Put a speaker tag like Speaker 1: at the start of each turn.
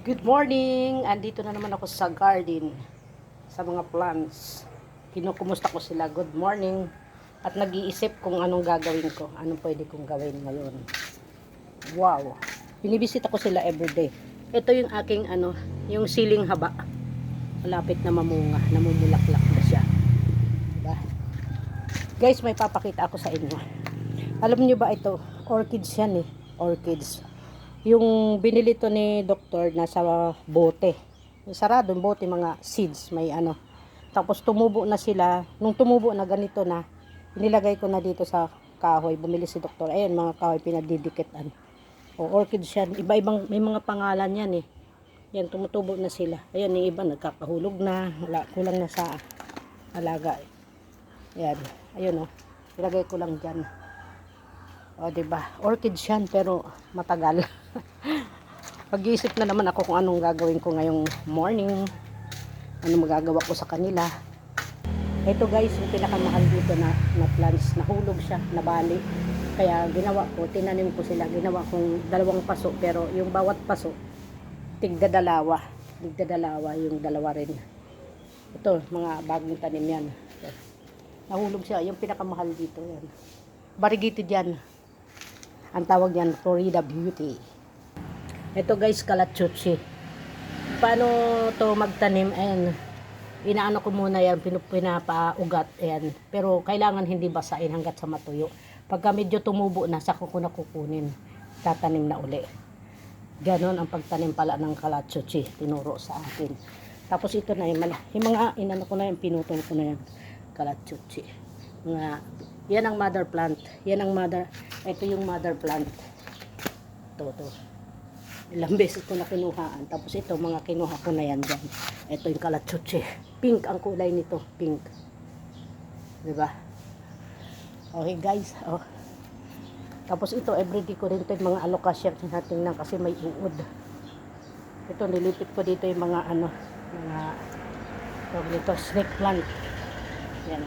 Speaker 1: Good morning! Andito na naman ako sa garden, sa mga plants. Kinukumusta ko sila. Good morning! At nag-iisip kung anong gagawin ko. Anong pwede kong gawin ngayon. Wow! Binibisita ko sila everyday. Ito yung aking yung siling haba. Malapit na mamunga. Namumulaklak na siya. Diba? Guys, may papakita ako sa inyo. Alam niyo ba ito? Orchids yan eh. Orchids. Yung binili to ni doktor nasa bote. Sarado yung bote, mga seeds, may Tapos tumubo na sila. Nung tumubo na ganito na, inilagay ko na dito sa kahoy. Bumili si doktor. Ayun, mga kahoy pinadidikitan. O orchids yan. Iba-ibang, may mga pangalan yan eh. Yan, tumutubo na sila. Ayun, yung iba nagkakahulog na. Wala, kulang na sa alaga. Yan. Ayun o. Ilagay ko lang dyan. O, diba? Orchids yan, pero matagal. Pag-iisip na naman ako kung anong gagawin ko ngayong morning. Anong magagawa ko sa kanila. Ito guys, yung pinakamahal dito na plants. Nahulog siya, nabali. Kaya ginawa ko, tinanim ko sila. Ginawa kong 2 paso. Pero yung bawat paso, tigdadalawa. Tigdadalawa, yung dalawa rin. Ito, mga bagong tanim yan. Nahulog siya, yung pinakamahal dito. Yan. Variegated yan. Ang tawag yan, Florida Beauty. Ito guys, Calachuchi. Paano to magtanim? Ayan. Inaano ko muna yan, pinapaugat. Ayan. Pero kailangan hindi basain hanggat sa matuyo. Pagka medyo tumubo na, saka ko na kukunin. Tatanim na uli. Ganon ang pagtanim pala ng Calachuchi. Tinuro sa akin. Tapos ito na yung mga inano ko na yan, pinutol ko na yan. Calachuchi. Yan ang mother plant. Yan ang mother. Ito yung mother plant. Ito. Ilang beses ko na kinuhaan. Tapos ito, mga kinuha ko na yan dyan. Ito yung Calachuchi. Pink ang kulay nito. Pink. Diba? Okay guys. Oh. Tapos ito, everyday ko rin ito yung mga alokasya natin kasi may uod. Ito, nilipit ko dito yung mga mga tawag nito, snake plant. Yan.